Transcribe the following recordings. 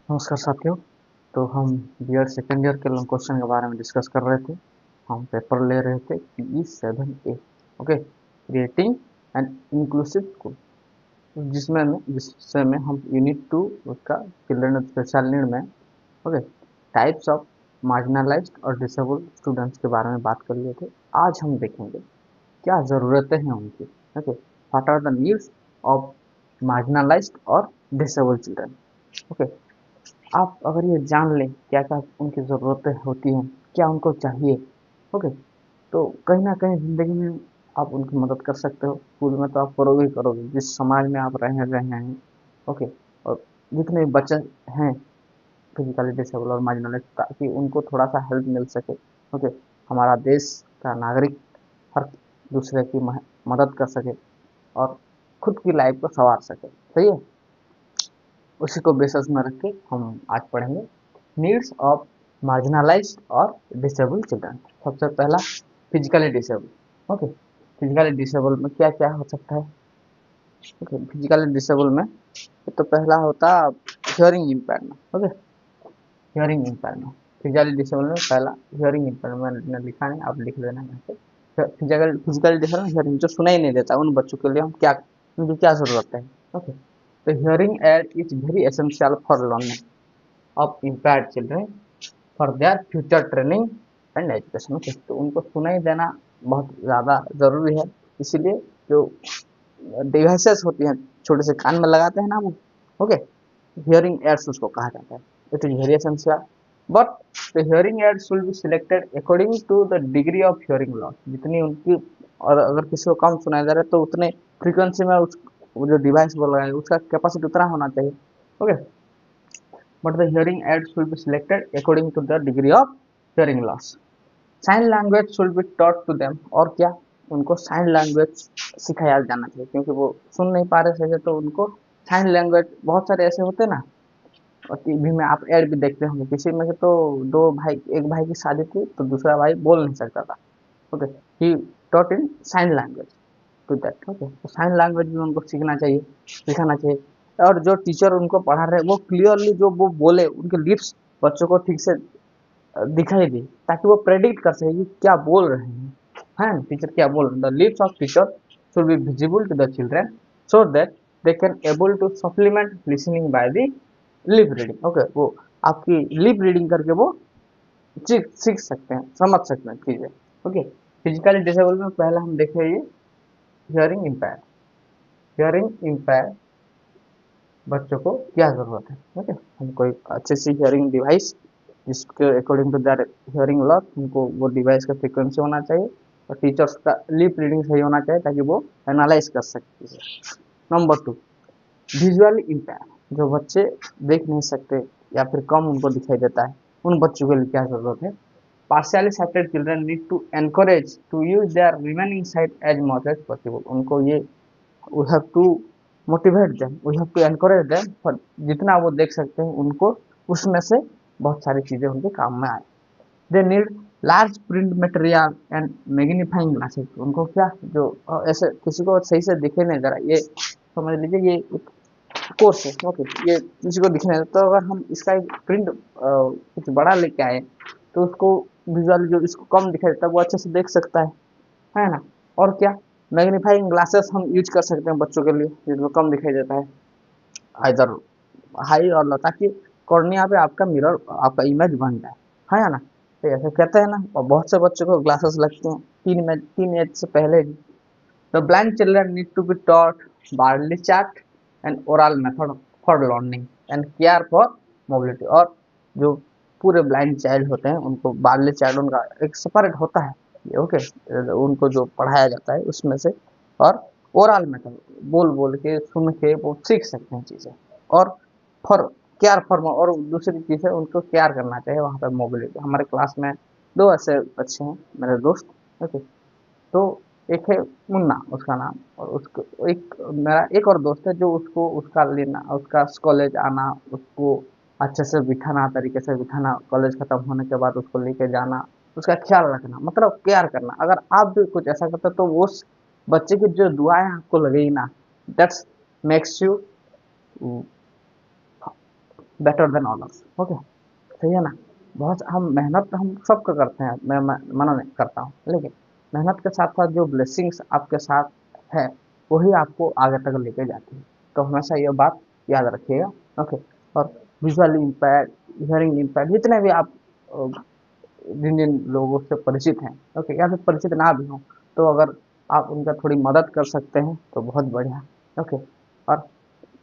नमस्कार साथियों। तो हम बीएड सेकेंड ईयर के लॉन्ग क्वेश्चन के बारे में डिस्कस कर रहे थे। हम पेपर ले रहे थे PE7A। Okay, creating and inclusive school, जिसमें हम यूनिट 2 उसका चिल्ड्रन विद स्पेशल नीड में ओके टाइप्स ऑफ मार्जिनलाइज्ड और डिसेबल्ड स्टूडेंट्स के बारे में बात कर लिए थे। आज हम देखेंगे क्या ज़रूरतें हैं उनकी। Okay, what are the needs of marginalised और डिसेबल्ड चिल्ड्रन। ओके, आप अगर ये जान लें क्या क्या उनकी ज़रूरतें होती हैं, क्या उनको चाहिए, ओके, तो कहीं ना कहीं ज़िंदगी में आप उनकी मदद कर सकते हो। स्कूल में तो आप करोगे ही करोगे, जिस समाज में आप रहे हैं। ओके, और जितने बच्चे हैं फिजिकली डिसेबल और मार्जिनलाइज, ताकि उनको थोड़ा सा हेल्प मिल सके। ओके, हमारा देश का नागरिक हर दूसरे की मदद कर सके और खुद की लाइफ को संवार सके। सही है, उसी को बेसिस में रख के हम आज पढ़ेंगे नीड्स ऑफ मार्जिनलाइज्ड और डिसेबल चिल्ड्रन। सबसे पहला, physically disable. Okay, physically disable में क्या क्या हो सकता है। ओके, फिजिकली डिसेबल में तो पहला होता hearing impairment. Okay, hearing impairment physically disable में पहला हियरिंग इम्पेयरमेंट मैंने लिखा है, आप लिख लेना यहाँ पे। फिजिकली डिसेबल हियरिंग जो सुनाई नहीं देता, उन बच्चों के लिए हम क्या, उनकी क्या जरूरत है। ओके, तो hearing aid is very essential for learning of impaired children for their future training and education. Okay, तो उनको सुनाई देना बहुत ज़्यादा ज़रूरी है। इसीलिए जो डिवाइसेस होती हैं, छोटे से कान में लगाते हैं ना वो, ओके, हियरिंग एड्स उसको कहा जाता है। It is very essential, but the hearing aids will be selected according to the degree of hearing loss. जितनी उनकी, और अगर किसी को कम सुनाई दे रहा है तो उतने फ्रीक्वेंसी में उस वो जो डिवाइस बोल रहा है उसका कैपेसिटी उतना होना चाहिए। Okay, but the hearing aids should be selected according to the degree of hearing loss. Sign language should be taught to them. और क्या, उनको साइन लैंग्वेज सिखाया जाना चाहिए, क्योंकि वो सुन नहीं पा रहे सही से। तो उनको साइन लैंग्वेज, बहुत सारे ऐसे होते हैं ना, और टीवी में आप एड भी देखते होंगे, किसी में से तो दो भाई, एक भाई की शादी थी तो दूसरा भाई बोल नहीं सकता था। Okay, he taught in sign language to that. Okay, तो साइन लैंग्वेज भी उनको सीखना चाहिए, सिखाना चाहिए। और जो टीचर उनको पढ़ा रहे हैं वो क्लियरली जो वो बोले, उनके लिप्स बच्चों को ठीक से दिखाई दे, ताकि वो प्रेडिक्ट कर सके कि क्या बोल रहे हैं टीचर, क्या बोल रहे हैं। The lips of teacher should be visible to the children so that they can able to supplement listening by the lip reading. Okay, वो आपकी लिप रीडिंग करके वो सीख सकते हैं, समझ सकते हैं चीजें। ओके, फिजिकली डिसेबल में पहला हम देखें ये हियरिंग इम्पेयर। हियरिंग इम्पेयर बच्चों को क्या जरूरत है। ओके, हमको एक अच्छे से हियरिंग डिवाइस, जिसके according to their hearing loss उनको वो डिवाइस का फ्रीक्वेंसी होना चाहिए, और टीचर्स का लिप रीडिंग सही होना चाहिए ताकि वो एनालाइज कर सकते हैं। नंबर 2, विजुअली इम्पेयर, जो बच्चे देख नहीं सकते या फिर कम उनको दिखाई देता है, उन बच्चों के लिए क्या जरूरत है। partially sighted children need to encourage to use their remaining sight as much as possible। उनको ये, we have to motivate them, we have to encourage them for जितना वो देख सकते हैं उनको उसमें से बहुत सारी चीजें उनके काम में आए। They need large print material and magnifying glasses. उनको क्या, जो ऐसे किसी को सही से दिखे नहीं, जरा ये समझ लीजिए ये कोर्स है। ओके, ये किसी को दिखने तो अगर हम इसका एक प्रिंट कुछ बड़ा लेके आए तो उसको विजुअली जो इसको कम दिखाई देता है वो अच्छे से देख सकता है ना। और क्या, मैग्नीफाइंग ग्लासेस हम यूज कर सकते हैं बच्चों के लिए जिनको कम दिखाई देता है, इधर हाई और लो, ताकि कॉर्निया पे आपका मिरर, आपका इमेज बन जाए, है ना। तो ऐसे कहते हैं ना, और बहुत से बच्चों को ग्लासेस लगते हैं तीन एज से पहले। The blind children need to be taught barley chart and oral method for learning and care for mobility। और जो पूरे ब्लाइंड चाइल्ड होते हैं उनको बार्ली चार्ट उनका एक सेपरेट होता है। ओके, उनको जो पढ़ाया जाता है उसमें से, और ओरल मेथड, बोल बोल के सुन के वो सीख सकते हैं चीज़ें। और फॉर केयर फॉर, और दूसरी चीज़ है उनको केयर करना चाहिए वहाँ पर मोबिलिटी। हमारे क्लास में दो ऐसे बच्चे हैं मेरे दोस्त। ओके, तो एक है मुन्ना उसका नाम, और उसको एक मेरा एक और दोस्त है जो उसको उसका लेना, उसका कॉलेज आना, उसको अच्छे से बिठाना, तरीके से बिठाना, कॉलेज खत्म होने के बाद उसको लेके जाना, उसका ख्याल रखना, मतलब केयर करना। अगर आप भी कुछ ऐसा करते तो उस बच्चे की जो दुआएं आपको लगेगी ना, that's makes you better than others. Okay, सही है ना। बहुत हम मेहनत हम सबका करते हैं, मैं मना नहीं करता हूँ, लेकिन मेहनत के साथ साथ जो ब्लेसिंग्स आपके साथ है वही आपको आगे तक लेके जाती है। तो हमेशा ये बात याद रखिएगा। ओके। और विजुअल इम्पैक्ट, हियरिंग इम्पैक्ट, जितने भी आप जिन जिन लोगों से परिचित हैं, ओके, या फिर परिचित ना भी हों, तो अगर आप उनका थोड़ी मदद कर सकते हैं तो बहुत बढ़िया। ओके। और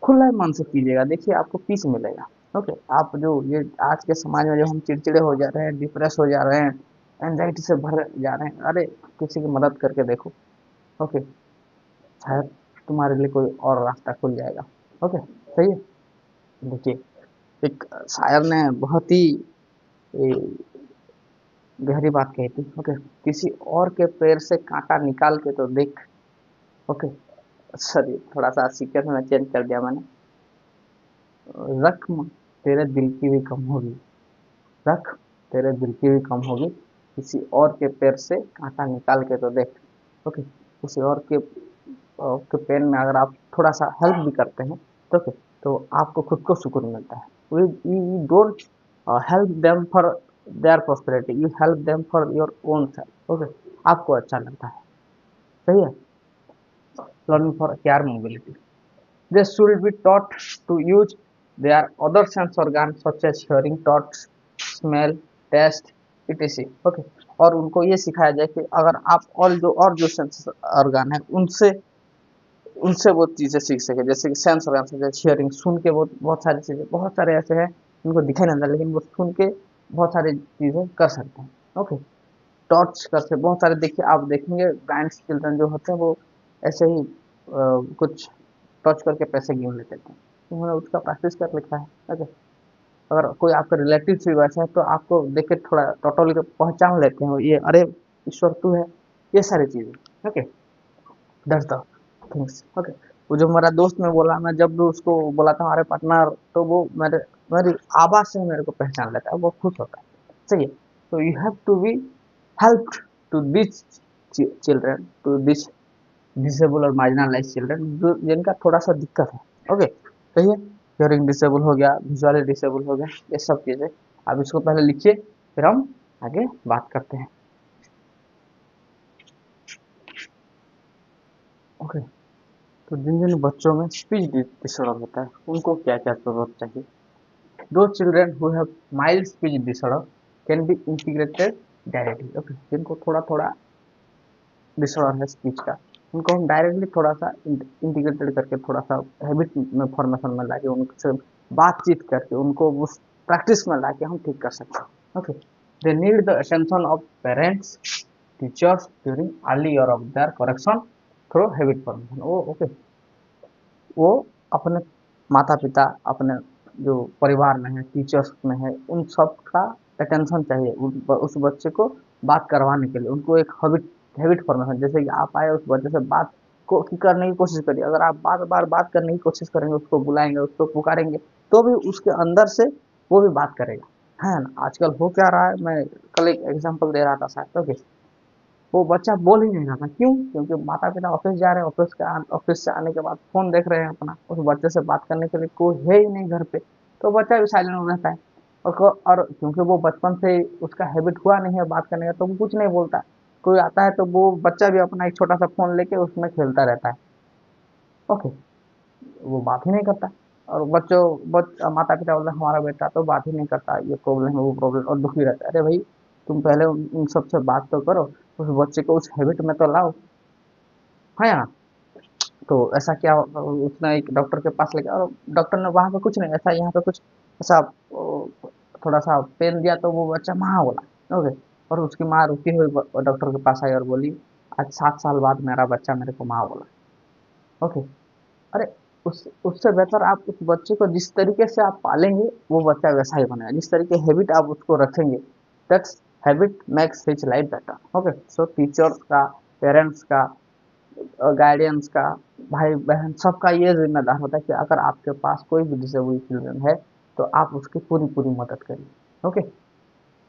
खुले मन से कीजिएगा, देखिए आपको पीस मिलेगा। ओके। आप जो ये आज के समाज में जो हम चिड़चिड़े हो जा रहे हैं, डिप्रेस हो जा रहे हैं, एंजाइटी से भर जा रहे हैं, अरे किसी की मदद करके देखो। ओके, शायद तुम्हारे लिए कोई और रास्ता खुल जाएगा। ओके, सही है। देखिए, एक शायर ने बहुत ही ए, गहरी बात कही थी। ओके, किसी और के पैर से कांटा निकाल के तो देख। ओके, सॉरी, थोड़ा सा सीक्वेंस में चेंज कर दिया मैंने। जख्म तेरे दिल की भी कम होगी, रख तेरे दिल की भी कम होगी, किसी और के पैर से कांटा निकाल के तो देख। ओके, किसी और के पेन में अगर आप थोड़ा सा हेल्प भी करते हैं तो ओके, तो आपको खुद को सुकून मिलता है। You don't help them for their prosperity, you help them for your own self. Okay, आपको अच्छा लगता है, सही है। Learning for care mobility, they should be taught to use their other sense organs such as hearing, touch, smell, taste, etc. Okay, और उनको ये सिखाया जाए कि अगर आप और जो सेंस ऑर्गन है उनसे उनसे वो चीज़ें सीख सके, जैसे कि सेंस ऑर्गन से जैसे हियरिंग, सुन के वो बहुत सारी चीज़ें, बहुत सारे ऐसे हैं उनको दिखाई नहीं देता लेकिन वो सुन के बहुत सारी चीज़ें कर सकते हैं। ओके, टच करके बहुत सारे, देखिए आप देखेंगे ब्लाइंड चिल्ड्रन जो होते हैं वो ऐसे ही कुछ टच करके पैसे गिन लेते थे, उन्होंने उसका प्रैक्टिस कर लिखा है। ओके, अगर कोई आपका रिलेटिव भी वैसा है तो आपको देख के थोड़ा टोटल के पहचान लेते हैं ये, अरे ईश्वर तू है, ये सारी चीज़ें। Okay, that's the things. Okay, वो जो मेरा दोस्त में बोला, मैं जब भी उसको बोला था हमारे पार्टनर, तो वो मेरी आवाज़ से मेरे को पहचान लेता है, वो खुश होता है। सही है। तो you have to be help to this children, to this disable और मार्जिनलाइज चिल्ड्रन जो जिनका थोड़ा सा दिक्कत है। ओके, सही है। हियरिंग डिसेबल हो गया, विजुअली डिसेबल हो गया, ये सब चीज़ें आप इसको पहले लिखिए, फिर हम आगे बात करते हैं। ओके, तो जिन जिन बच्चों में स्पीच डिसऑर्डर होता है उनको क्या क्या जरूरत चाहिए। दो children who have mild speech disorder can be integrated directly. Okay, जिनको थोड़ा थोड़ा डिसऑर्डर है स्पीच का, उनको हम डायरेक्टली थोड़ा सा इंटीग्रेटेड करके थोड़ा सा हैबिट में फॉर्मेशन में लाके उनसे बातचीत करके उनको उस प्रैक्टिस में लाके हम ठीक कर सकते हैं। Okay, they need the attention of parents, teachers during early year of their correction through habit formation. वो ओके, वो अपने माता पिता, अपने जो परिवार में है, टीचर्स में है, उन सब का अटेंशन चाहिए उस बच्चे को बात करवाने के लिए। उनको एक हैबिट हैबिट फॉर्मेशन, जैसे कि आप आए उस बच्चे से बात को की करने की कोशिश करिए। अगर आप बार बार बात करने की कोशिश करेंगे, उसको बुलाएंगे, उसको पुकारेंगे, तो भी उसके अंदर से वो भी बात करेगा, है ना। आजकल हो क्या रहा है, मैं कल एक एग्जांपल दे रहा था शायद। ओके, वो बच्चा बोल ही नहीं रहा था, क्यों? क्योंकि माता पिता ऑफिस जा रहे हैं, ऑफिस से आने के बाद फोन देख रहे हैं अपना, उस बच्चे से बात करने के लिए कोई है ही नहीं घर पे, तो बच्चा भी साइलेंट रहता है। और क्योंकि वो बचपन से ही उसका हैबिट हुआ नहीं है बात करने का, तो वो कुछ नहीं बोलता। कोई आता है तो वो बच्चा भी अपना एक छोटा सा फोन लेके उसमें खेलता रहता है। ओके, वो बात ही नहीं करता। और माता पिता बोलते हैं हमारा बेटा तो बात ही नहीं करता, ये प्रॉब्लम है वो प्रॉब्लम, और दुखी रहता है। अरे भाई, तुम पहले उन सबसे बात तो करो, उस बच्चे को उस हैबिट में तो लाओ, है ना। तो ऐसा क्या, उसने एक डॉक्टर के पास लेके, और डॉक्टर ने वहां पे कुछ नहीं ऐसा, यहाँ पे कुछ ऐसा थोड़ा सा पेन दिया तो वो बच्चा माँ बोला। ओके, और उसकी माँ रुकी हुई डॉक्टर के पास आई और बोली, आज 7 साल बाद मेरा बच्चा मेरे को माँ बोला। ओके, अरे उससे बेहतर आप उस बच्चे को जिस तरीके से आप पालेंगे वो बच्चा वैसा ही बनेगा, जिस तरीके हैबिट आप उसको रखेंगे, that's habit makes his life better. Okay, so teachers का, पेरेंट्स का, गार्डियंस का, भाई बहन सबका ये जिम्मेदार होता है कि अगर आपके पास कोई भी डिसेबल चिल्ड्रन है तो आप उसकी पूरी पूरी मदद करिए। ओके,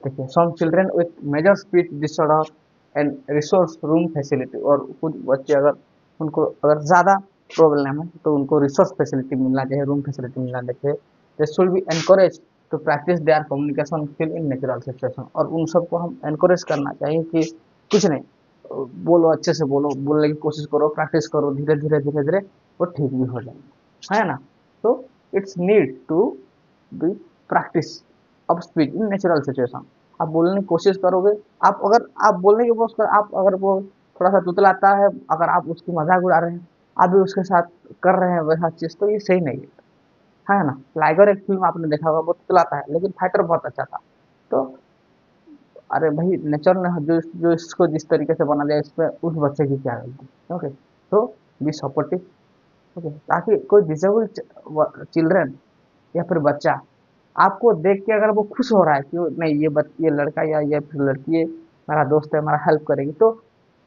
देखिए, some children with major speech disorder and resource room facility, और कुछ बच्चे अगर उनको अगर ज़्यादा प्रॉब्लम है तो उनको रिसोर्स फैसिलिटी मिलना चाहिए, रूम फैसिलिटी मिलना चाहिए, they should be encourage to practise their communication skill in natural situation. और उन सबको हम एनकरेज करना चाहिए कि कुछ नहीं, बोलो अच्छे से बोलो, बोलने की कोशिश करो, प्रैक्टिस करो, धीरे धीरे धीरे धीरे वो ठीक भी हो जाएंगे, है ना। तो it's need to be practice of speech in natural situation. आप बोलने की कोशिश करोगे, आप बोलने की कोशिश कर, आप अगर वो थोड़ा सा तुतलाता है, अगर आप उसकी मजाक उड़ा रहे हैं, आप भी उसके साथ कर रहे हैं वैसा चीज, तो ये सही नहीं है ना। लाइगर एक फिल्म आपने देखा होगा, वो तुतलाता है लेकिन फाइटर बहुत अच्छा था। तो अरे भाई, नेचर ने जो जो इसको जिस तरीके से बना दिया, इसमें उस बच्चे की क्या गलती। ओके, तो बी सपोर्टिव। ओके, ताकि कोई डिसेबल चिल्ड्रन या फिर बच्चा आपको देख के अगर वो खुश हो रहा है कि नहीं, ये लड़का या ये फिर लड़की है, मेरा दोस्त है, मेरा हेल्प करेगी, तो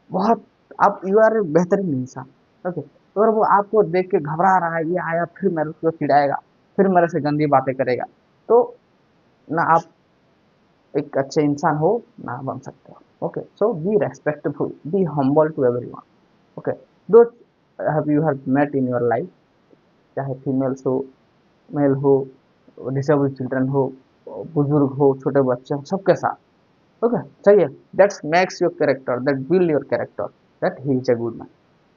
बहुत आप यू आर बेहतरीन इंसान। ओके, तो अगर वो आपको देख के घबरा रहा है, ये आया फिर मेरे को चिढ़ाएगा, फिर मेरे से गंदी बातें करेगा, तो ना आप एक अच्छे इंसान हो, ना बन सकते हो। Okay, so be respectful, be humble to everyone. Okay, though have you have met in your life, चाहे फीमेल्स हो, मेल हो, डिसेबल चिल्ड्रन हो, बुजुर्ग हो, छोटे बच्चे हो, सबके साथ। ओके, सही है। That makes your character, that build your character, that he is a good man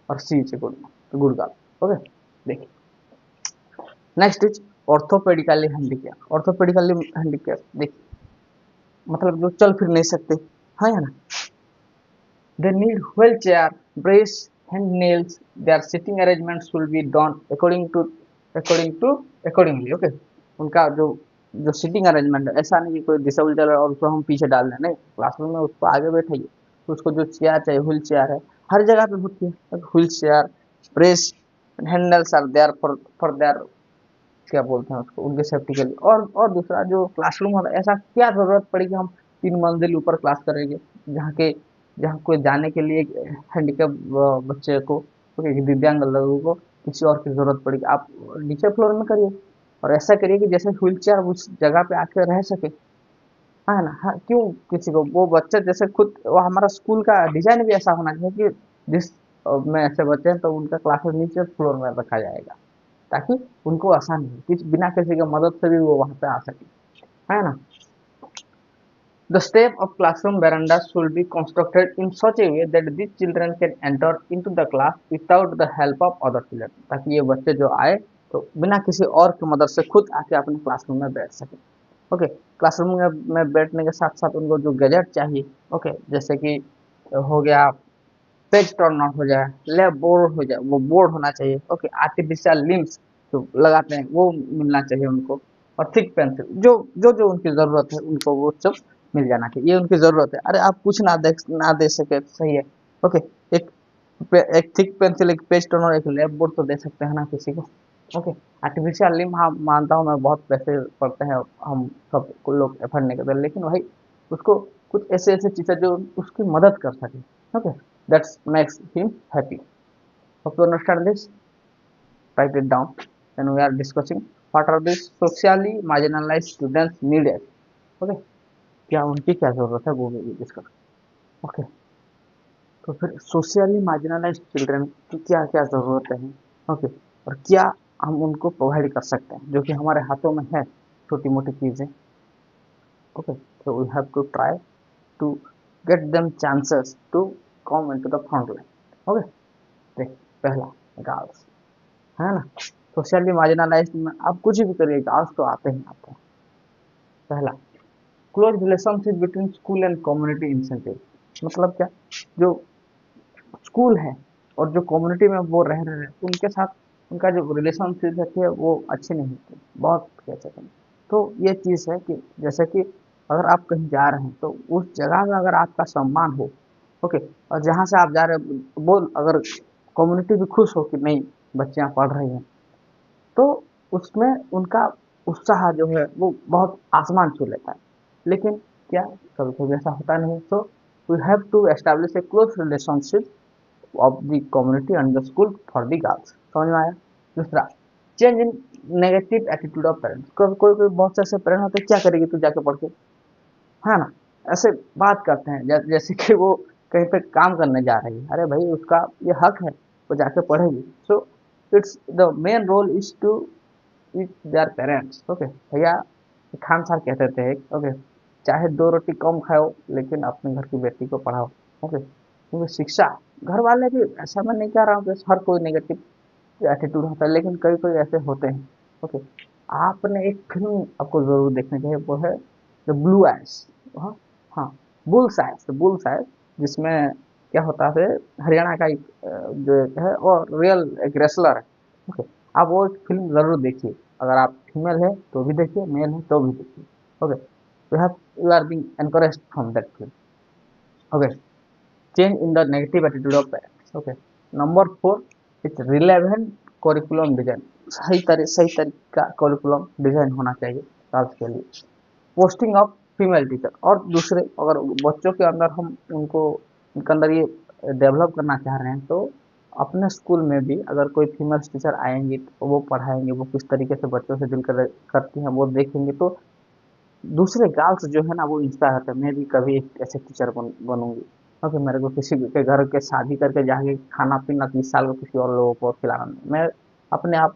और she is a good man, good girl. Okay, देखिए next is orthopedically handicap. Orthopedically handicap देखिए, मतलब जो चल फिर नहीं सकते, हाँ या ना। They need wheelchair, brace, hand nails. Their sitting arrangements will be done accordingly. Okay, उनका जो सिटिंग अरेंजमेंट है, ऐसा नहीं कि कोई डिसेबल चल रहा है और उसको हम पीछे डाल दें, नहीं, क्लासरूम में उसको आगे बैठाइए। तो उसको जो चेयर चाहिए, व्हील चेयर है, हर जगह पे होती है wheel chair, brace, handles are there for their, क्या बोलते हैं उसको, उनके सेफ्टी के लिए। और दूसरा जो क्लासरूम होता है, ऐसा क्या जरूरत पड़ी कि हम 3 मंजिल ऊपर क्लास करेंगे, जहाँ के जहाँ कोई जाने के लिए हैंडीकैप बच्चे को, ओके, दिव्यांग लोगों को किसी और की जरूरत पड़ी, आप नीचे फ्लोर में करिए। और ऐसा करिए कि जैसे व्हील चेयर उस जगह पे आके रह सके, है ना। हाँ, क्यों किसी को, वो बच्चे जैसे खुद, वो हमारा स्कूल का डिजाइन भी ऐसा होना चाहिए कि जिस में ऐसे बच्चे हैं तो उनका क्लासेस नीचे फ्लोर में रखा जाएगा, ताकि उनको आसानी हो, बिना किसी की मदद से भी वो वहां पे आ सके, है ना। The step of classroom verandas should be constructed in such a way that these children can enter into the class without the help of other children, ताकि ये बच्चे जो आए तो बिना किसी और की मदद से खुद आके अपने क्लासरूम में बैठ सके। ओके, क्लासरूम में बैठने के साथ साथ उनको जो गैजेट चाहिए, ओके, जैसे कि हो गया पेज टर्न आउट हो जाए, लैप बोर्ड हो जाए, वो बोर्ड होना चाहिए। ओके, आर्टिफिशियल लिम्स जो लगाते हैं वो मिलना चाहिए उनको। और थिक पेंसिल, जो जो जो उनकी जरूरत है उनको वो सब मिल जाना चाहिए, ये उनकी जरूरत है। अरे आप कुछ ना दे सके, सही है। ओके, एक एक थिक पेंसिल, एक पेज टर्नर, एक लैप बोर्ड तो दे सकते हैं ना किसी को। ओके, आर्टिफिशियल लिम, हाँ मानता हूँ मैं, बहुत पैसे पड़ते हैं, हम सब लोग एफर्ड नहीं करते, लेकिन भाई उसको कुछ ऐसे ऐसे चीजें जो उसकी मदद कर सके। Okay, that makes him happy. Hope you understand this. Write it down. Then we are discussing what are these socially marginalized students needed. Okay, क्या उनकी क्या जरूरत है वो भी डिस्कस। ओके, तो फिर सोशली मार्जिनलाइज्ड चिल्ड्रन की क्या क्या जरूरतें हैं, ओके, और क्या हम उनको प्रोवाइड कर सकते हैं जो कि हमारे हाथों में है, छोटी मोटी चीजें। Okay, so we have to try to get them chances to come into the front line. Okay, देख, पहला गर्ल्स, है ना। सोशली मार्जिनलाइज्ड में आप कुछ भी करिए, गर्ल्स तो आते ही आते हैं। पहला, close relationship between school and community incentive. मतलब क्या, जो स्कूल है और जो कम्युनिटी में वो रह रहे हैं उनके साथ उनका जो रिलेशनशिप है वो अच्छी नहीं होती, बहुत कह सकते हैं। तो ये चीज़ है कि जैसे कि अगर आप कहीं जा रहे हैं तो उस जगह में अगर आपका सम्मान हो, ओके, और जहाँ से आप जा रहे हैं वो अगर कम्युनिटी भी खुश हो कि नहीं बच्चे यहाँ पढ़ रही हैं, तो उसमें उनका उत्साह जो है वो बहुत आसमान छू लेता है। लेकिन क्या, कभी कभी ऐसा होता नहीं। तो we have to establish a close relationship of the community and the school for the girls. समझ में आया। दूसरा, change in negative attitude of parents. कोई कोई कोई बहुत से ऐसे पेरेंट होते हैं, क्या करेगी तू जाके पढ़ के, है ना, ऐसे बात करते हैं जैसे कि वो कहीं पे काम करने जा रही है। अरे भाई, उसका ये हक है, वो जाके पढ़ेगी। So it's the main role is to with their parents. Okay भैया खान सर कहते थे, ओके चाहे दो रोटी कम खाओ लेकिन अपने घर की बेटी को पढ़ाओ। ओके क्योंकि शिक्षा, घर वाले भी, ऐसा मैं नहीं कह रहा हूँ कि हर कोई नेगेटिव एटीट्यूड होता है, लेकिन कई कोई ऐसे होते हैं। ओके आपने एक फिल्म आपको जरूर देखनी चाहिए, वो है द ब्लू आइज। हाँ हाँ, bulls eyes, the bulls eyes, जिसमें क्या होता है, हरियाणा का एक जो है और रियल एक रेसलर है। ओके आप वो फिल्म जरूर देखिए, अगर आप फीमेल है तो भी देखिए, मेल है तो भी देखिए। Okay you are being encouraged from that film. Okay change in the negative attitude of parents। Okay number four, it's relevant curriculum design. सही तरीका करिकुलम डिजाइन होना चाहिए गर्ल्स के लिए। पोस्टिंग ऑफ फीमेल टीचर, और दूसरे अगर बच्चों के अंदर हम उनको उनके अंदर ये डेवलप करना चाह रहे हैं, तो अपने स्कूल में भी अगर कोई फीमेल टीचर आएंगी तो वो पढ़ाएंगे, वो किस तरीके से बच्चों से डील करती हैं वो देखेंगे, तो दूसरे गर्ल्स जो है ना वो इंस्पायर होते हैं, मैं भी कभी एक ऐसे टीचर बनूंगी। ओके मेरे को किसी के घर के शादी करके जाके खाना पीना 20 साल को किसी और लोगों को खिलाना नहीं, मैं अपने आप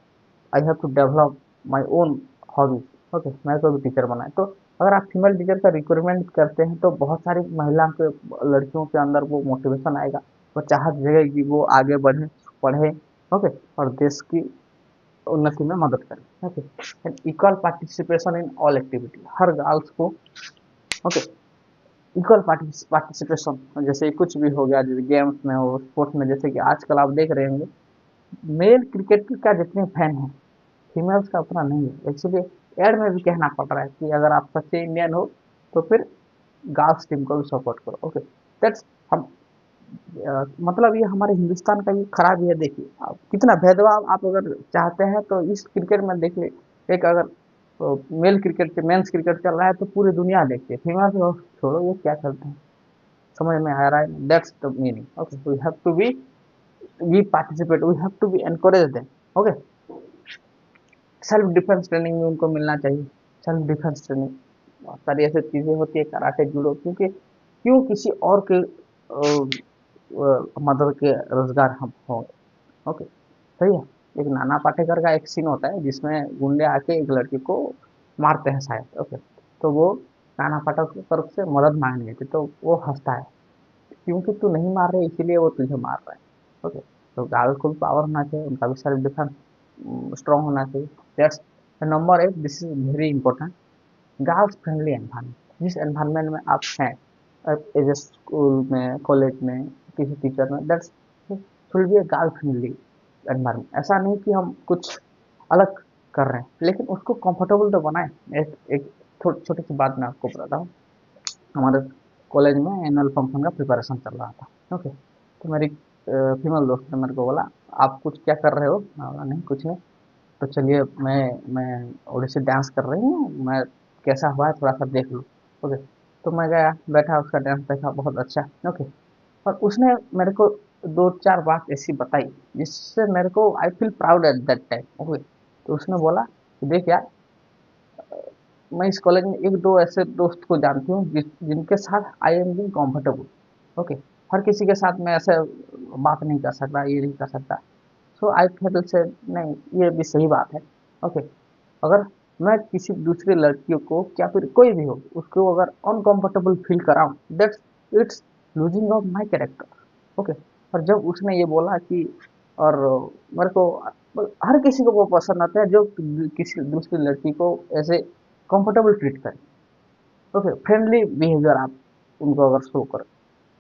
I have to develop my own hobby. Okay मेरे को भी टीचर बना है, तो अगर आप फीमेल टीचर का रिक्रूटमेंट करते हैं तो बहुत सारी महिला के, लड़कियों के अंदर वो मोटिवेशन आएगा, वो चाहत जगेगी, वो आगे बढ़े, पढ़े। ओके और देश की उन्नति में मदद करें। Okay and equal participation in all activity, her girls को ओके इक्वल पार्टिसिपेशन, जैसे कुछ भी हो गया, जैसे गेम्स में हो, स्पोर्ट्स में, जैसे कि आजकल आप देख रहे होंगे मेल क्रिकेट का जितने फैन हैं फीमेल्स का उतना नहीं है। एक्चुअली एड में भी कहना पड़ रहा है कि अगर आप सच्चे इंडियन हो तो फिर गर्ल्स टीम को भी सपोर्ट करो। ओके दैट्स हम मतलब ये हमारे हिंदुस्तान का ये खराबी है। देखिए आप कितना भेदभाव, आप अगर चाहते हैं तो इस क्रिकेट में देखिए, एक अगर मेल क्रिकेट मेंस क्रिकेट चल रहा है तो पूरी दुनिया देखती है, फीमेल्स को छोड़ो ये क्या करते हैं, समझ में आ रहा है, that's the meaning. Okay we have to be we participate, we have to be encourage them. Okay self defence training भी उनको मिलना चाहिए, सेल्फ डिफेंस ट्रेनिंग, बहुत सारी ऐसी चीजें होती है, कराटे जुड़ो, क्योंकि क्यों किसी और के मदद के रोजगार हम होंगे। ओके सही है। एक नाना पाटेकर का एक सीन होता है जिसमें गुंडे आके एक लड़की को मारते हैं शायद। ओके तो वो नाना पाटेकर की तरफ से मदद मांगने गए थे, तो वो हंसता है क्योंकि तू नहीं मार रहे इसीलिए वो तुझे मार रहा है। ओके तो गर्ल्स को भी पावर होना चाहिए, उनका भी सेल्फ डिफेंस स्ट्रांग होना चाहिए। That's number eight, this is very important, girls friendly environment. जिस एनवायरनमेंट में आप हैं, एज ए स्कूल में, कॉलेज में, किसी टीचर में, that's should be a girl friendly environment. ऐसा नहीं कि हम कुछ अलग कर रहे हैं, लेकिन उसको कंफर्टेबल तो बनाए। एक छोटी सी बात मैं आपको बताता हूँ, हमारे कॉलेज में एनुअल फंक्शन का प्रिपरेशन चल रहा था। ओके तो मेरी फीमेल दोस्त ने मेरे को बोला आप कुछ क्या कर रहे हो, मैं बोला नहीं कुछ नहीं, तो चलिए मैं ओडिसी डांस कर रही हूँ, मैं कैसा हुआ है थोड़ा सा देख लो। ओके तो मैं गया, बैठा, उसका डांस देखा, बहुत अच्छा। ओके और उसने मेरे को दो चार बात ऐसी बताई जिससे मेरे को I feel proud at that time. Okay तो उसने बोला कि देख यार, मैं इस कॉलेज में एक दो ऐसे दोस्त को जानती हूँ जिनके साथ I am being comfortable. Okay हर किसी के साथ मैं ऐसे बात नहीं कर सकता, ये नहीं कर सकता। सो आई फील से नहीं, ये भी सही बात है। ओके अगर मैं किसी दूसरी लड़कियों को, क्या फिर कोई भी हो, उसको अगर अनकंफर्टेबल फील कराऊं, that's it's losing of my character. Okay और जब उसने ये बोला कि, और मेरे को हर किसी को वो पसंद आता है जो किसी दूसरी लड़की को ऐसे कंफर्टेबल ट्रीट करे। ओके फ्रेंडली बिहेवियर आप उनको अगर शो करें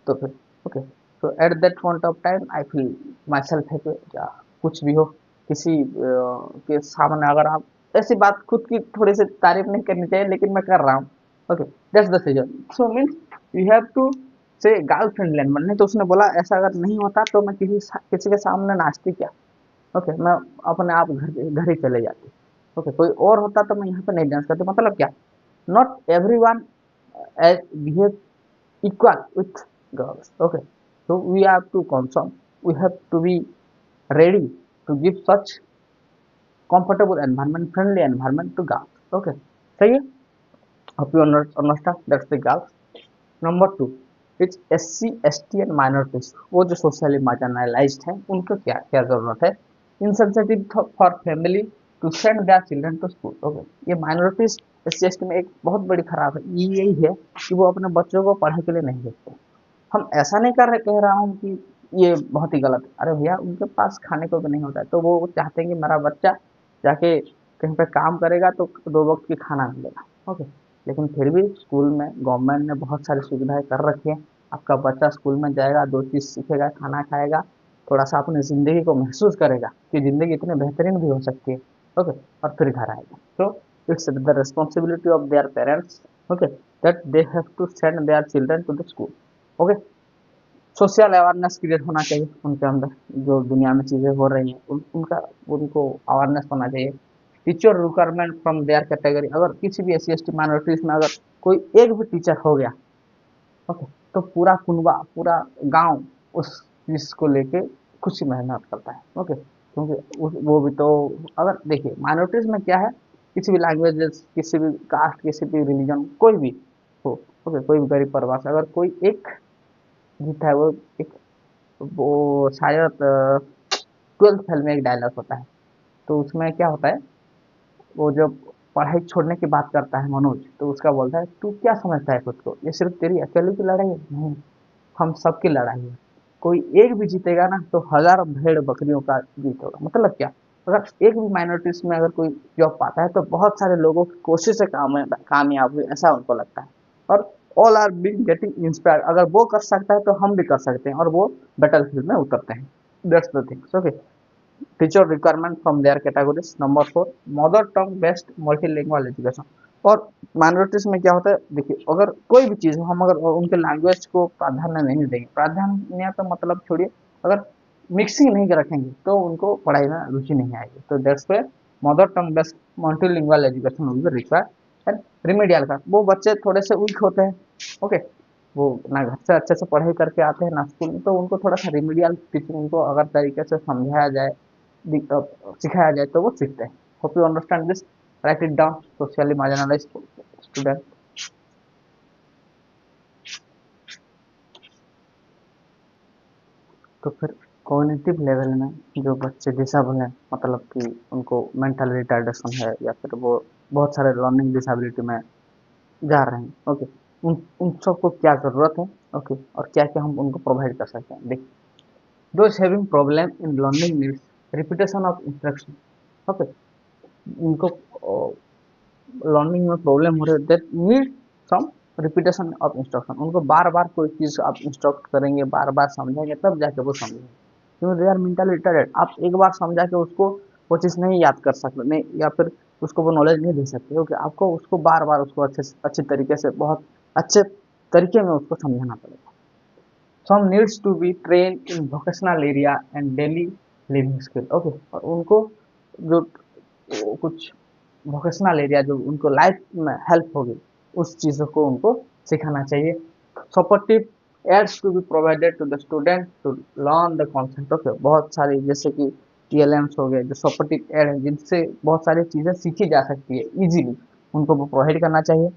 तो फिर ओके तो at that point of time I feel my self है कि क्या कुछ भी हो, किसी के सामने अगर आप ऐसी बात, खुद की थोड़ी सी तारीफ नहीं करनी चाहिए लेकिन मैं कर रहा हूँ। Okay that's the season, so means you have to say girl friend land नहीं, तो उसने बोला ऐसा अगर नहीं होता तो मैं किसी के सामने नाचती क्या। ओके मैं अपने आप घर ही चले जाती। ओके कोई और होता तो मैं यहाँ पे नहीं डांस करती, मतलब क्या, not every one behave equal with girls। Okay so we have to concern, we have to be ready to give such comfortable environment, friendly environment to girls। Okay सही है, hope you understand, that's the girls। number two, it's SC ST and minorities, वो जो socially marginalised हैं उनको क्या क्या जरूरत है, insensitive for family to send their children to school. Okay, ये माइनॉरिटीज एससी में एक बहुत बड़ी खराब है, ये यही है कि वो अपने बच्चों को पढ़ाई के लिए नहीं भेजते। हम ऐसा नहीं कर रहे, कह रहा हूँ कि ये बहुत ही गलत है। अरे भैया, उनके पास खाने को भी नहीं होता है, तो वो चाहते हैं कि मेरा बच्चा जाके कहीं पे काम करेगा तो 2 वक़्त की खाना मिलेगा। ओके, लेकिन फिर भी स्कूल में गवर्नमेंट ने बहुत सारी सुविधाएँ कर रखी हैं। आपका बच्चा स्कूल में जाएगा, 2 चीज़ सीखेगा, खाना खाएगा, थोड़ा-सा अपनी ज़िंदगी को महसूस करेगा कि ज़िंदगी इतनी बेहतरीन भी हो सकती है। ओके, और फिर घर आएगा। तो it's the responsibility of their parents, okay, that they have to send their children to the school. Okay, social awareness create होना चाहिए उनके अंदर, जो दुनिया में चीज़ें हो रही हैं उनका उनको अवेयरनेस होना चाहिए। Teacher requirement from their category, अगर किसी भी एस टी माइनॉरिटीज में अगर कोई एक भी टीचर हो गया, ओके, तो पूरा कुनबा, पूरा गांव उस चीज़ को लेके खुशी मेहनत करता है। ओके, क्योंकि वो भी तो, अगर देखिए माइनॉरिटीज में क्या है, किसी भी लैंग्वेजेस, किसी भी कास्ट, किसी भी रिलीजन, कोई भी हो, ओके, कोई भी गरीब परिवार से अगर कोई एक जीता है, वो एक, वो शायद 12th फेल में एक डायलॉग होता है, तो उसमें क्या होता है, वो जब पढ़ाई छोड़ने की बात करता है मनोज, तो उसका बोलता है, तू क्या समझता है खुद को, ये सिर्फ तेरी अकेले की लड़ाई है? नहीं, हम सबकी लड़ाई है। कोई एक भी जीतेगा ना तो हजार भेड़ बकरियों का जीत होगा। मतलब क्या, अगर एक भी माइनॉरिटीज में अगर कोई जॉब पाता है तो बहुत सारे लोगों की कोशिश से कामयाब हुई, ऐसा उनको लगता है। और all are being getting inspired, अगर वो कर सकता है तो हम भी कर सकते हैं, और वो बैटल फील्ड में उतरते हैं। That's the things. Okay, teacher requirement from their categories. Number 4, mother tongue based multilingual education. और माइनॉरिटीज में क्या होता है, देखिए अगर कोई भी चीज़ हम अगर उनके लैंग्वेज को प्राधान्य नहीं देंगे, प्राधान्य तो मतलब छोड़िए, अगर मिक्सिंग नहीं रखेंगे तो उनको पढ़ाई में रुचि नहीं आएगी। तो दैट्स पे mother tongue based multilingual education will be required. And remedial का, वो बच्चे थोड़े से वीक होते हैं, ओके, वो ना घर से अच्छे से पढ़ाई करके आते हैं ना स्कूल में, तो उनको थोड़ा सा रिमीडियल टीचिंग उनको अगर तरीके से समझाया जाए, सिखाया जाए तो वो सीखते हैं। Hope you understand this, right it down. Socially marginalised student. तो फिर कॉग्निटिव लेवल में जो बच्चे डिसेबल हैं, मतलब कि उनको मेंटल रिटार्डेशन है, या फिर वो बहुत सारे लर्निंग डिसेबिलिटी में जा रहे हैं, ओके, उन उन सबको क्या ज़रूरत है, ओके, और क्या क्या हम उनको प्रोवाइड कर सकते हैं। देखिए, those having problem in learning needs repetition of instruction. Okay, उनको लर्निंग में प्रॉब्लम हो रही है, that need some repetition of instruction. उनको बार बार कोई चीज़ आप इंस्ट्रक्ट करेंगे, बार बार समझाएंगे, तब जाके वो समझेंगे। क्योंकि दे आर मेंटली रिटार्डेड, आप एक बार समझा के उसको वो चीज़ नहीं याद कर सकते, नहीं, या फिर उसको वो नॉलेज नहीं दे सकते, क्योंकि आपको उसको बार बार उसको अच्छे तरीके से, बहुत अच्छे तरीके में उसको समझाना पड़ेगा। Some needs to be train in vocational area and daily living skill. Okay, और उनको जो कुछ वोकेशनल एरिया जो उनको लाइफ में हेल्प होगी, उस चीज़ों को उनको सिखाना चाहिए। Supportive aids to be provided to the student to learn the concept. Okay, बहुत सारी जैसे कि टीएलएम्स हो गए, जो सपोर्टिव एड है, जिनसे बहुत सारी चीज़ें सीखी जा सकती है इजीली, उनको वो प्रोवाइड करना चाहिए।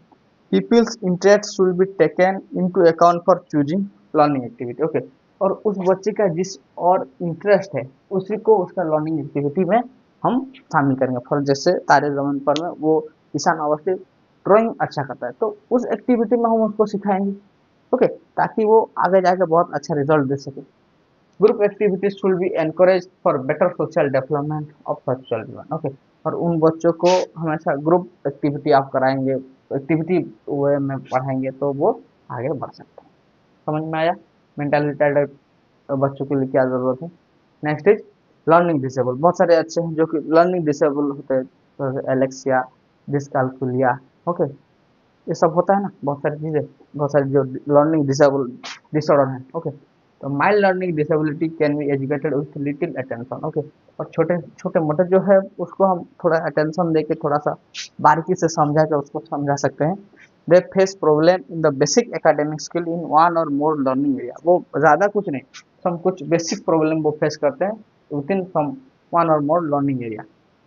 People's interest should be taken into account for choosing learning activity. Okay, और उस बच्चे का जिस और इंटरेस्ट है, उसी को उसका लर्निंग एक्टिविटी में हम शामिल करेंगे। फॉर जैसे तारे ज़मीन पर में वो ईशान अवस्थी ड्राइंग अच्छा करता है, तो उस एक्टिविटी में हम उसको सिखाएंगे, ओके, ताकि वो आगे जाके बहुत अच्छा रिजल्ट दे सके। Group activities should be encourage for better social development of such children. Okay, और उन बच्चों को हमेशा ग्रुप एक्टिविटी आप कराएंगे, एक्टिविटी वे में पढ़ाएंगे, तो वो आगे बढ़ सकते हैं। समझ में आया मेंटल रिटार्डेड बच्चों के लिए क्या ज़रूरत है। Next is learning disable. बहुत सारे अच्छे हैं जो कि लर्निंग डिसेबल होते हैं, तो एलेक्सिया, डिसकाल्कुलिया, ओके, ये सब होता है ना, बहुत सारी चीज़ें, बहुत सारी जो लर्निंग डिसेबल डिसऑर्डर है। ओके, तो mild learning disability can be educated with little attention. Okay, और छोटे छोटे मोटे जो है उसको हम थोड़ा अटेंशन दे के, थोड़ा सा बारीकी से समझा के उसको समझा सकते हैं। They face problem in the basic academic skill in one और मोर लर्निंग एरिया। वो ज़्यादा कुछ नहीं, सम कुछ बेसिक प्रॉब्लम वो फेस करते हैं विद इन सम वन और more learning area.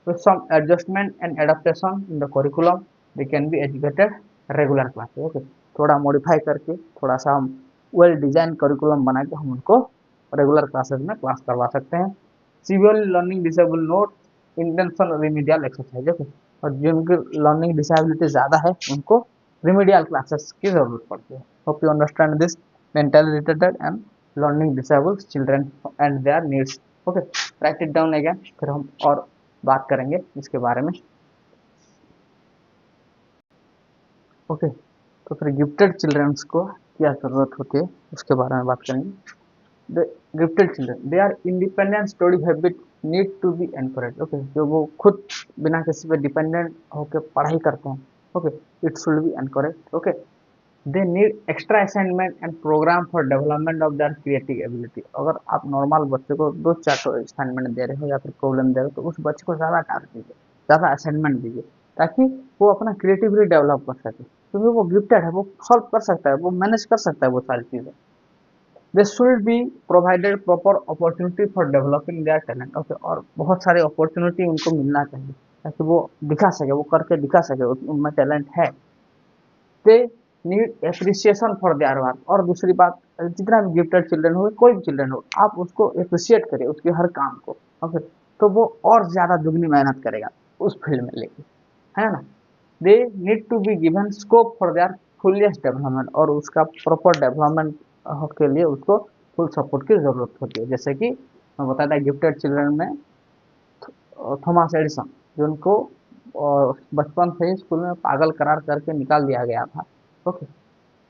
with some adjustment and adaptation in the curriculum they can be educated regular class. Okay, थोड़ा मॉडिफाई करके, थोड़ा सा हम वेल डिजाइन करिकुलम बना के हम उनको रेगुलर क्लासेस में क्लास करवा सकते हैं। Severely learning disable note intention remedial exercise. Okay, और जिनकी लर्निंग डिसेबिलिटी ज़्यादा है उनको रिमीडियल क्लासेस की ज़रूरत पड़ती है। Hope you understand this mentally retarded and learning disabled children and there needs. Okay, right it down again, फिर हम और बात करेंगे इसके बारे में। ओके, तो फिर गिफ्टेड चिल्ड्रंस को क्या ज़रूरत होती है उसके बारे में बात करेंगे। The gifted children they are independent study habit need to be encourage. Okay, जो वो खुद बिना किसी पे डिपेंडेंट होकर पढ़ाई करते हैं, okay, it should be encourage. Okay, they need extra assignment and program for development of their creative ability. अगर आप नॉर्मल बच्चे को दो चार असाइनमेंट दे रहे हो या फिर प्रॉब्लम दे रहे हो तो उस बच्चे को ज़्यादा टास्क दीजिए, ज़्यादा असाइनमेंट दीजिए, ताकि वो अपना क्रिएटिविटी डेवलप कर सके, क्योंकि वो गिफ्टेड है, वो सॉल्व कर सकता है, वो मैनेज कर सकता है वो सारी चीज़ें। दे should be provided proper opportunity for developing their talent. Okay, और बहुत सारे अपॉर्चुनिटी उनको मिलना चाहिए ताकि वो दिखा सके, वो करके दिखा सके उनमें टैलेंट है। They need appreciation for their work. और दूसरी बात, जितना भी गिफ्टेड चिल्ड्रन हो, कोई भी चिल्ड्रन हो, आप उसको अप्रिशिएट करिए उसके हर काम को। ओके, तो वो और ज़्यादा दुगनी मेहनत करेगा उस फील्ड में लेके, है ना। They need to be given scope for their fullest development, और उसका प्रॉपर डेवलपमेंट के लिए उसको फुल सपोर्ट की ज़रूरत होती है। जैसे कि मैं बताया था गिफ्टेड चिल्ड्रन में थॉमस एडिसन, जो उनको बचपन से ही स्कूल में पागल करार करके निकाल दिया गया था। ओके,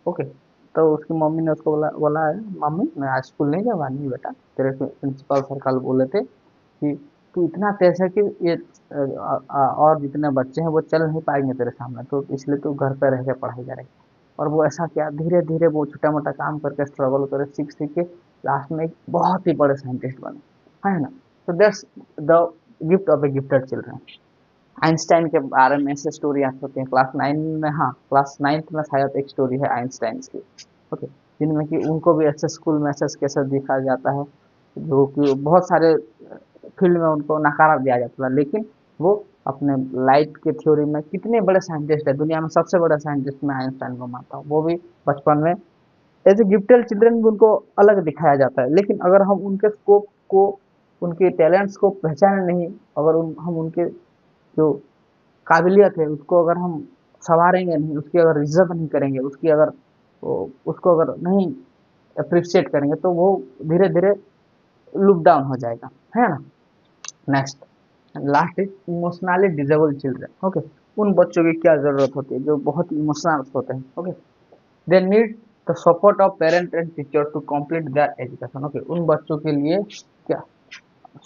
ओके, तो उसकी मम्मी ने उसको बोला बोला है, मम्मी मैं आज स्कूल नहीं जाऊँगा। नहीं बेटा, तेरे प्रिंसिपल सर कल बोले थे कि तू इतना तेज है कि ये और जितने बच्चे हैं वो चल नहीं पाएंगे तेरे सामने, तो इसलिए तू घर पे रह के पढ़ाई करेगा। और वो ऐसा किया, धीरे धीरे वो छोटा मोटा काम करके स्ट्रगल करे, सीख सीख के लास्ट में एक बहुत ही बड़े साइंटिस्ट बने, है ना। तो that's the gift of A gifted children. Einstein के बारे में ऐसे स्टोरी याद होती है क्लास 9 में। हाँ, क्लास 9th में शायद एक स्टोरी है आइंस्टाइन की। ओके, जिनमें कि उनको भी ऐसे स्कूल में ऐसे कैसे दिखाया जाता है, जो कि बहुत सारे फील्ड में उनको नकारा दिया जाता था, लेकिन वो अपने लाइट के थ्योरी में कितने बड़े साइंटिस्ट है, दुनिया में सबसे बड़ा साइंटिस्ट मैं आइंस्टाइन को मानता हूँ। वो भी बचपन में एज ए गिफ्टेड चिल्ड्रन भी उनको अलग दिखाया जाता है, लेकिन अगर हम उनके स्कोप को, उनके टैलेंट्स को पहचाने नहीं, अगर हम उनके जो काबिलियत है उसको अगर हम संवारेंगे नहीं, उसकी अगर इज्जत नहीं करेंगे, उसकी अगर उसको अगर नहीं अप्रिशिएट करेंगे, तो वो धीरे धीरे लुक डाउन हो जाएगा, है ना। Next, last is emotionally disable children. Okay, उन बच्चों की क्या जरूरत होती है जो बहुत इमोशनल होते हैं। Okay, they need the support of parent and teacher to complete their education. Okay, उन बच्चों के लिए क्या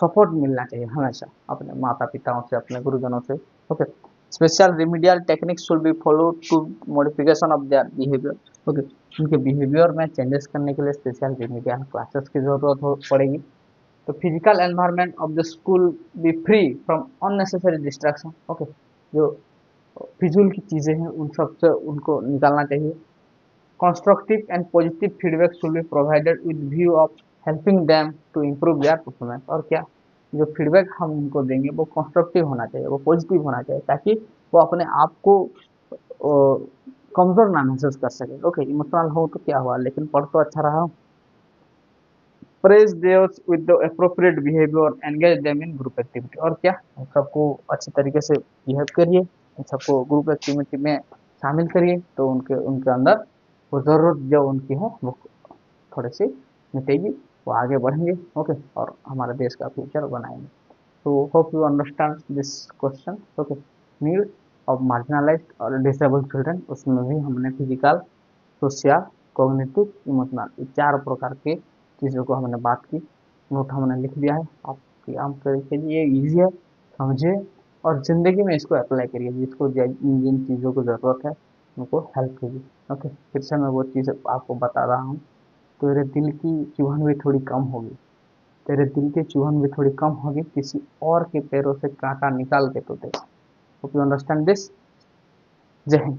सपोर्ट मिलना चाहिए हमेशा अपने माता पिताओं से, अपने गुरुजनों से। Okay, special remedial techniques should be follow to modification of their behaviour. Okay, उनके बिहेवियर में चेंजेस करने के लिए स्पेशल रिमीडियल क्लासेस की जरूरत हो पड़ेगी। तो physical environment of the school B free from unnecessary distraction. Okay, जो फिजूल की चीज़ें हैं उन सब से उनको निकालना चाहिए। Constructive and positive feedback should be provided with view of helping them to improve their performance. और क्या, जो फीडबैक हम उनको देंगे वो कंस्ट्रक्टिव होना चाहिए, वो पॉजिटिव होना चाहिए, ताकि वो अपने आप को कमजोर ना महसूस कर सके। ओके, इमोशनल हो तो क्या हुआ, लेकिन पढ़ तो अच्छा रहा हूँ। Praise theirs with the appropriate behaviour, engage them in group activity. और क्या, उन सबको अच्छी तरीके से बिहेव करिए, उन सबको ग्रुप एक्टिविटी में शामिल करिए, तो उनके उनके अंदर वो ज़रूरत जो उनकी है वो थोड़ी सी मिटेगी, वो आगे बढ़ेंगे। ओके, और हमारे देश का फ्यूचर बनाएंगे। तो hope you understand this question. Okay, need of marginalised और डिसेबल्ड चिल्ड्रन, उसमें भी हमने फिजिकल, सोशल, कॉग्निटिव, इमोशनल, ये चार प्रकार के चीज़ों को हमने बात की। नोट हमने लिख दिया है, आप काम करके ये ईजी है, समझिए और ज़िंदगी में इसको अप्लाई करिए। जिसको जिन जिन चीज़ों की ज़रूरत है उनको हेल्प कीजिए। ओके, फिर से मैं वो चीज़ आपको बता रहा हूँ। तेरे दिल की चुभन भी थोड़ी कम होगी, तेरे दिल की चुभन भी थोड़ी कम होगी, किसी और के पैरों से कांटा निकाल के तो दे। Hope you understand this. जय हिंद।